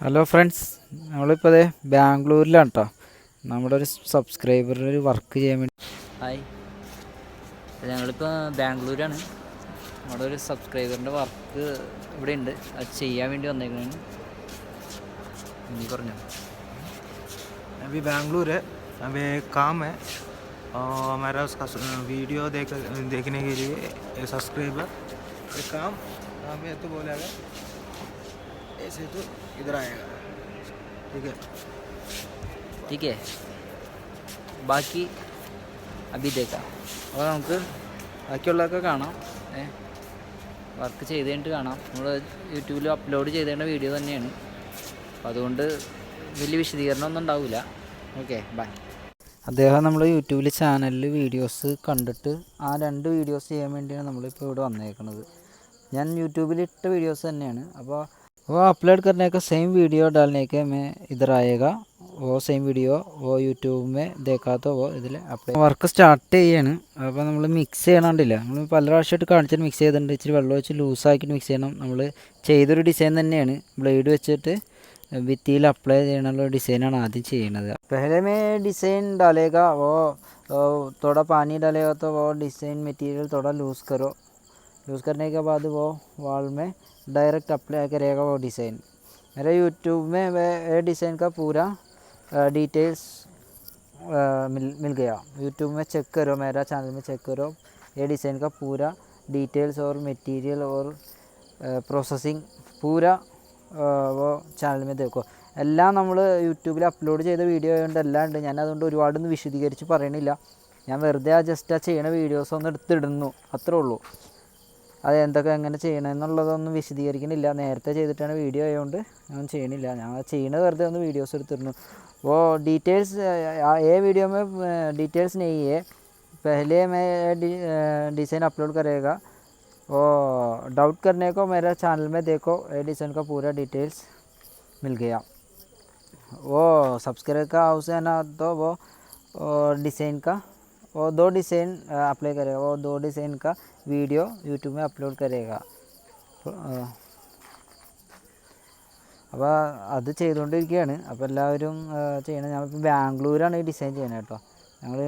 Hello friends, നമ്മളിപ്പോൾ അതെ ബാംഗ്ലൂരിലാണ് കേട്ടോ. നമ്മുടെ ഒരു സബ്സ്ക്രൈബറിന് ഒരു വർക്ക് ചെയ്യാൻ വേണ്ടി. ഹായ്, ഞങ്ങളിപ്പോൾ ബാംഗ്ലൂരാണ്. നമ്മുടെ ഒരു സബ്സ്ക്രൈബറിൻ്റെ വർക്ക് ഇവിടെ ഉണ്ട്, അത് ചെയ്യാൻ വേണ്ടി വന്നേക്കണേ. നീ പറഞ്ഞു. अभी बेंगलुरु है, अभी काम है और हमारा उसका वीडियो देखने के लिए सब्सक्राइबर ये काम है तो बोलेगा ऐसे तो इधर आएगा। ठीक है ठीक है, ബാക്കി അഭിതേക്കാം. അപ്പോൾ നമുക്ക് ബാക്കിയുള്ളതൊക്കെ കാണാം. വർക്ക് ചെയ്ത് കഴിഞ്ഞിട്ട് കാണാം. നമ്മൾ യൂട്യൂബിൽ അപ്ലോഡ് ചെയ്തേണ്ട വീഡിയോ തന്നെയാണ്, അപ്പോൾ അതുകൊണ്ട് വലിയ വിശദീകരണമൊന്നും ഉണ്ടാവില്ല. Okay, bye. അദ്ദേഹം നമ്മൾ യൂട്യൂബിൽ ചാനലിൽ വീഡിയോസ് കണ്ടിട്ട് ആ 2 വീഡിയോസ് ചെയ്യാൻ വേണ്ടിയാണ് നമ്മളിപ്പോൾ ഇവിടെ വന്നേക്കുന്നത്. ഞാൻ यूट्यूब इट्ट वीडियोस तന്നെയാണ്. അപ്പോൾ वो अपलोड करने का सेम वीडियो डालने के मैं इधर आएगा, वो सेम वीडियो वो यूट्यूब में देखा तो वो ഇതിൽ അപ്ലോഡ് വർക്ക് സ്റ്റാർട്ട് ചെയ്യാണ്. അപ്പോൾ നമ്മൾ മിക്സ് ചെയ്യണണ്ടില്ല, നമ്മൾ പല പ്രാവശ്യമായിട്ട് കാണിച്ചിട്ട് മിക്സ് ചെയ്തിട്ടുണ്ട്. ഇച്ചിരി വെള്ളം വെച്ച് ലൂസാക്കിയിട്ട് മിക്സ് ചെയ്യണം. നമ്മൾ ചെയ്തൊരു ഡിസൈൻ തന്നെയാണ്, ബ്ലേഡ് വെച്ചിട്ട് ഭിത്തിയിൽ അപ്ലൈ ചെയ്യാനുള്ള ഡിസൈനാണ് ആദ്യം ചെയ്യുന്നത്. पहले में डिज़ाइन डालेगा वो थोड़ा पानी डालेगा तो वो डिज़ाइन मटेरियल थोड़ा लूज़ करो. लूज़ करने के बाद वो वॉल में डायरेक्ट अप्लाई करेगा वो डिज़ाइन. मेरे यूट्यूब में वह डिज़ाइन का पूरा डिटेल्स मिल गया. यूट्यूब में चेक करो, मेरा चैनल में चेक करो. ये डिज़ाइन का पूरा डिटेल्स और मटेरियल और प्रोसेसिंग पूरा वो ചാനൽ में देखो. എല്ലാം നമ്മൾ യൂട്യൂബിൽ അപ്ലോഡ് ചെയ്ത വീഡിയോ ആയതുകൊണ്ട് എല്ലാം ഉണ്ട്. ഞാൻ അതുകൊണ്ട് ഒരുപാടൊന്നും വിശദീകരിച്ച് പറയണില്ല. ഞാൻ വെറുതെ ജസ്റ്റ് ചെയ്യണ വീഡിയോസ് ഒന്ന് എടുത്തിടുന്നു, അത്രേ ഉള്ളൂ. അത് എന്തൊക്കെ എങ്ങനെ ചെയ്യണമെന്നുള്ളതൊന്നും വിശദീകരിക്കണില്ല. നേരത്തെ ചെയ്തിട്ടാണ് വീഡിയോ ആയതുകൊണ്ട് ഞാൻ ചെയ്യണില്ല. ഞാൻ ചെയ്യണത് വെറുതെ ഒന്ന് വീഡിയോസ് എടുത്തിരുന്നു. वो डिटेल्स ये वीडियो में डिटेल्स नहीं है, पहले मैं डिज़ाइन अपलोड करेगा. वो डाउट करने को मेरा चैनल में देखो, ये डिज़ाइन का पूरा डिटेल्स मिल गया. वो सब्सक्राइब का हाउस है ना, तो वो डिज़ाइन का वो 2 डिज़ाइन अप्लाई करेगा. वो 2 डिज़ाइन का वीडियो यूट्यूब में अपलोड करेगा. അപ്പോൾ അത് ചെയ്തുകൊണ്ടിരിക്കുകയാണ്. അപ്പോൾ എല്ലാവരും ചെയ്യണം. ഞങ്ങളിപ്പോൾ ബാംഗ്ലൂരാണ് ഈ ഡിസൈൻ ചെയ്യണത് കേട്ടോ. ഞങ്ങൾ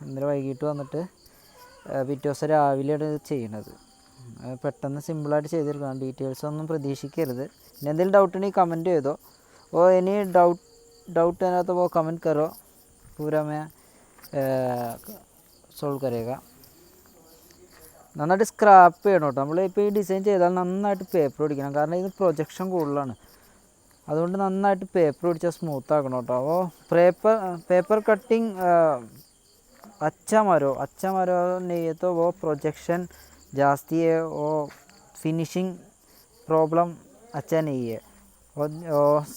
ഇന്നലെ വൈകിട്ട് വന്നിട്ട് പിറ്റേ ദിവസം രാവിലെയാണ് ചെയ്യണത്. പെട്ടെന്ന് സിമ്പിളായിട്ട് ചെയ്തെടുക്കണം, ഡീറ്റെയിൽസ് ഒന്നും പ്രതീക്ഷിക്കരുത്. പിന്നെ എന്തെങ്കിലും ഡൗട്ട് ഉണ്ടെങ്കിൽ കമൻറ്റ് ചെയ്തോ. ഓ ഇനി डाउट है ना तो वो कमेंट करो, पूरा मैं സോൾവ് കരേക. നന്നായിട്ട് സ്ക്രാപ്പ് ചെയ്യണം കേട്ടോ. നമ്മളിപ്പോൾ ഈ ഡിസൈൻ ചെയ്താൽ നന്നായിട്ട് പേപ്പർ പിടിക്കണം, കാരണം ഇത് പ്രൊജക്ഷൻ കൂടുതലാണ്. അതുകൊണ്ട് നന്നായിട്ട് പേപ്പർ പിടിച്ചാൽ സ്മൂത്ത് ആക്കണം കേട്ടോ. അപ്പോൾ पेपर कटिंग अच्छा मारो नहीं है तो वो प्रोजेक्शन जास्ती है, वो फिनिशिंग प्रॉब्लम अच्छा नहीं है. और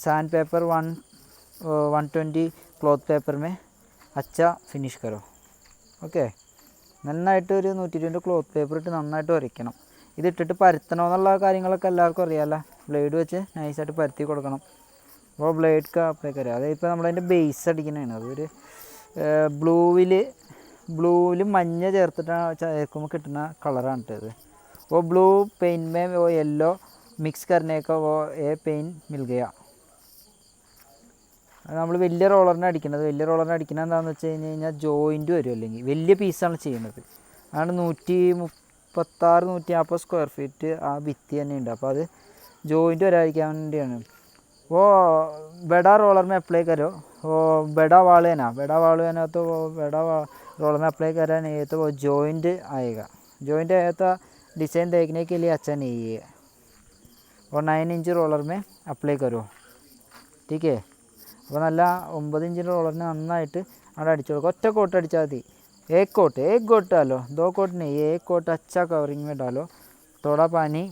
सैंड पेपर 120 क्लॉथ पेपर में अच्छा फिनिश करो. ഓക്കെ, നന്നായിട്ട് ഒരു 120 ക്ലോത്ത് പേപ്പർ ഇട്ട് നന്നായിട്ട് ഉരയ്ക്കണം. ഇതിട്ടിട്ട് പരത്തണമെന്നുള്ള കാര്യങ്ങളൊക്കെ എല്ലാവർക്കും അറിയാമല്ലോ. ബ്ലേഡ് വെച്ച് നൈസായിട്ട് പരത്തി കൊടുക്കണം. അപ്പോൾ ബ്ലേഡ് അപ്ലൈ കരുക. അതായത് ഇപ്പോൾ നമ്മളതിൻ്റെ ബേസ് അടിക്കുന്നതാണ്. അതൊരു ബ്ലൂവിൽ മഞ്ഞ ചേർക്കുമ്പോൾ കിട്ടുന്ന കളറാണ് ഇത്. वो ब्लू पेन में वो येलो मिक्स करने का वो ये पेन मिल गया. നമ്മൾ വലിയ റോളറിനെ അടിക്കുന്നത് എന്താണെന്ന് വെച്ച് കഴിഞ്ഞാൽ ജോയിൻറ്റ് വരും, അല്ലെങ്കിൽ വലിയ പീസാണ് ചെയ്യുന്നത്. അതാണ് 136-140 സ്ക്വയർ ഫീറ്റ് ആ ഭിത്തി തന്നെ ഉണ്ട്. അപ്പോൾ അത് ജോയിൻറ്റ് വരാതിരിക്കാൻ വേണ്ടിയാണ്. वो बड़ा रोलर में अप्लाई करो, वो बड़ा वाल है ना तो वो बड़ा रोलर में अप्लाई करा नहीं है तो वो जॉइंट आएगा तो डिज़ाइन देखने के लिए अच्छा नहीं है. और 9 इंच रोलर में अप्लाई करो. ठीक है. അപ്പോൾ നല്ല 9 ഇഞ്ചിൻ്റെ റോളറിന് നന്നായിട്ട് അവിടെ അടിച്ചു കൊടുക്കുക. ഒറ്റ കോട്ട് അടിച്ചാൽ മതി. एक कोट डालो, 2 कोट नहीं, 1 कोट अच्छा कवरिंग में डालो. थोड़ा पानी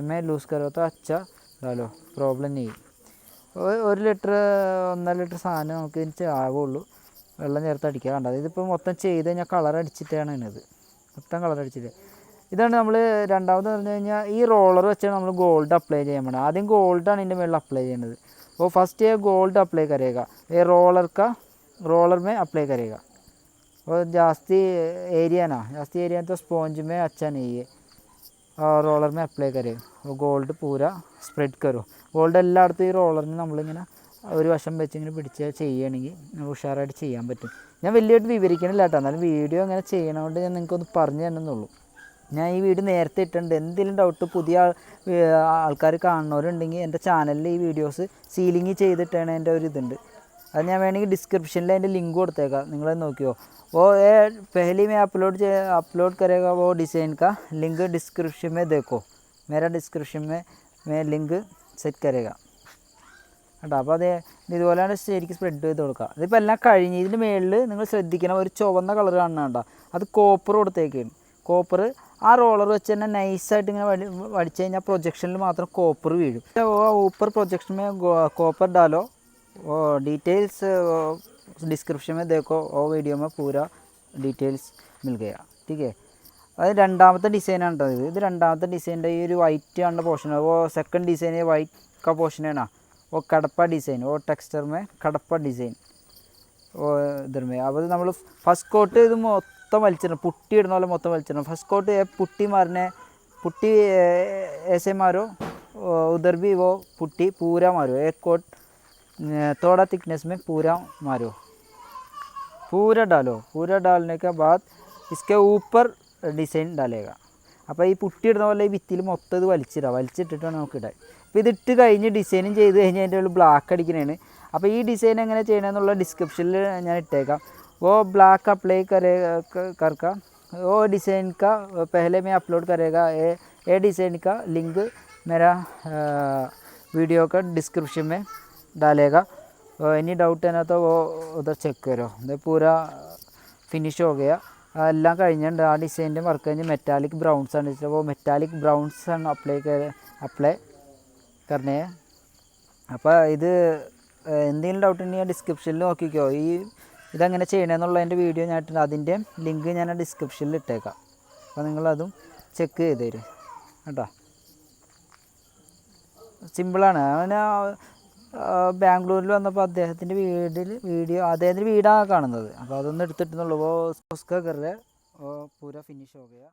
में लूज़ करो तो अच्छा डालो, प्रॉब्लम नहीं. 1 ലിറ്റർ 1.5 ലിറ്റർ സാധനം നമുക്ക് ഇതിന് ആവുള്ളൂ. വെള്ളം ചേർത്ത് അടിക്കുക. കണ്ടത് ഇതിപ്പോൾ മൊത്തം ചെയ്ത് കഴിഞ്ഞാൽ കളർ അടിച്ചിട്ടാണ് ഇത്, മൊത്തം കളർ അടിച്ചിട്ട്. ഇതാണ് നമ്മൾ രണ്ടാമത് പറഞ്ഞു കഴിഞ്ഞാൽ ഈ റോളർ വെച്ചാണ് നമ്മൾ ഗോൾഡ് അപ്ലൈ ചെയ്യാൻ വേണ്ടത്. ആദ്യം ഗോൾഡാണ് ഇതിൻ്റെ മേളിൽ അപ്ലൈ ചെയ്യുന്നത്. वो फर्स्ट ये गोल्ड अप्लाई करेगा, ये रोलर में अप्लाई करेगा. और जास्ती एरिया तो स्पॉन्ज में अच्छा नहीं है. रोलर में अप्लाई करें वो गोल्ड पूरा स्प्रेड करो ഗോൾഡ് എല്ലായിടത്തും ഈ റോളറിന് നമ്മളിങ്ങനെ ഒരു വശം വെച്ച് ഇങ്ങനെ പിടിച്ച് ചെയ്യുകയാണെങ്കിൽ ഉഷാറായിട്ട് ചെയ്യാൻ പറ്റും. ഞാൻ വലിയായിട്ട് വിവരിക്കണില്ല കേട്ടോ, എന്നാലും വീഡിയോ ഇങ്ങനെ ചെയ്യണതുകൊണ്ട് ഞാൻ നിങ്ങൾക്കൊന്ന് പറഞ്ഞു തരണമെന്നുള്ളൂ. ഞാൻ ഈ വീഡിയോ നേരത്തെ ഇട്ടിട്ടുണ്ട്. എന്തെങ്കിലും ഡൗട്ട് പുതിയ ആൾക്കാർ കാണുന്നവരുണ്ടെങ്കിൽ എൻ്റെ ചാനലിൽ ഈ വീഡിയോസ് സീലിംഗ് ചെയ്തിട്ടാണ് എൻ്റെ ഒരു ഇതുണ്ട്. അത് ഞാൻ വേണമെങ്കിൽ ഡിസ്ക്രിപ്ഷനിൽ അതിൻ്റെ ലിങ്ക് കൊടുത്തേക്കാം, നിങ്ങളത് നോക്കിയോ. वो पहले में अपलोड करेगा वो डिज़ाइन का लिंक डिस्क्रिप्शन में देखो, मेरा डिस्क्रिप्शन में मैं लिंक സെറ്റ് കരേगा കേട്ടോ. അപ്പോൾ അത് ഇതുപോലെയാണ് ശരിക്കും സ്പ്രെഡ് ചെയ്ത് കൊടുക്കുക. ഇതിപ്പോൾ എല്ലാം കഴിഞ്ഞ് ഇതിൻ്റെ മുകളിൽ നിങ്ങൾ ശ്രദ്ധിക്കണം, ഒരു ചുവന്ന കളർ കാണുന്നുണ്ടോ, അത് കോപ്പർ കൊടുത്തേക്കാണ്. കോപ്പർ ആ റോളർ വെച്ച് തന്നെ നൈസായിട്ട് ഇങ്ങനെ വടിച്ച് കഴിഞ്ഞാൽ പ്രൊജക്ഷനിൽ മാത്രം കോപ്പർ വീഴും. ऊपर प्रोजेक्शन में कॉपर डालो, वो डिटेल्स डिस्क्रिप्शन में देखो, वो वीडियो में पूरा डिटेल्स मिल गया. ठीक है. അത് രണ്ടാമത്തെ ഡിസൈനാണ് കേട്ടോ. ഇത് രണ്ടാമത്തെ ഡിസൈൻ്റെ ഈ ഒരു വൈറ്റ് കാണുന്ന പോർഷൻ वो सेकंड डिज़ाइन है वाइट का पोर्शन है ना, वो कड़पा डिज़ाइन, वो टेक्सचर में कड़पा डिज़ाइन वो इधर में. അപ്പോൾ നമ്മൾ ഫസ്റ്റ് കോട്ട് ഇത് മൊത്തം വലിച്ചിടണം, പുട്ടി ഇടുന്ന പോലെ മൊത്തം വലിച്ചിടണം. ഫസ്റ്റ് കോട്ട് പുട്ടി മാरने पुट्टी ऐसे मारो, उधर भी वो पुट्टी पूरा मारो. एक कोट थोड़ा थिकनेस में पूरा मारो, पूरा डालो. पूरा डालने के बाद इसके ऊपर ഡിസൈൻ ഡാലേക. അപ്പോൾ ഈ പുട്ടി ഇടുന്ന പോലെ ഈ ഭിത്തിയിൽ മൊത്തം ഇത് വലിച്ചിട്ടിട്ട് വേണം നമുക്ക് ഇടാൻ. അപ്പോൾ ഇതിട്ട് കഴിഞ്ഞ് ഡിസൈനും ചെയ്ത് കഴിഞ്ഞാൽ അതിൻ്റെ ഉള്ളിൽ ബ്ലാക്ക് അടിക്കണതാണ്. അപ്പോൾ ഈ ഡിസൈൻ എങ്ങനെ ചെയ്യണമെന്നുള്ള ഡിസ്ക്രിപ്ഷനിൽ ഞാൻ ഇട്ടേക്കാം. वो ब्लैक अप्लाई करका वो डिज़ाइन का पहले मैं अपलोड करेगा. ये डिज़ाइन का लिंक मेरा वीडियो का डिस्क्रिप्शन में डालेगा. एनी डाउट है ना तो वो उधर चेक करो. ये पूरा फिनिश हो गया. എല്ലാം കഴിഞ്ഞിട്ടുണ്ട്. ആ ഡിസൈൻ്റെ വർക്ക് കഴിഞ്ഞ് മെറ്റാലിക് ബ്രൗൺസ് ആണ് വെച്ചാൽ അപ്പോൾ മെറ്റാലിക് ബ്രൗൺസ് ആണ് അപ്ലൈ കറണേ. അപ്പോൾ ഇത് എന്തെങ്കിലും ഡൗട്ട് ഉണ്ടെങ്കിൽ ഡിസ്ക്രിപ്ഷനിൽ നോക്കിക്കോ. ഈ ഇതെങ്ങനെ ചെയ്യണമെന്നുള്ളതിൻ്റെ വീഡിയോ ഞാൻ ഇട്ടിട്ടുണ്ട്, അതിൻ്റെ ലിങ്ക് ഞാൻ ഡിസ്ക്രിപ്ഷനിൽ ഇട്ടേക്കാം. അപ്പോൾ നിങ്ങളതും ചെക്ക് ചെയ്ത് തരും കേട്ടോ. സിമ്പിളാണ്. അവന് ബാംഗ്ലൂരിൽ വന്നപ്പോൾ അദ്ദേഹത്തിൻ്റെ വീടാണ് കാണുന്നത്. അപ്പോൾ അതൊന്നും എടുത്തിട്ടുന്നുള്ളൂ. वो उसका कर रहा है, पूरा फिनिश हो गया.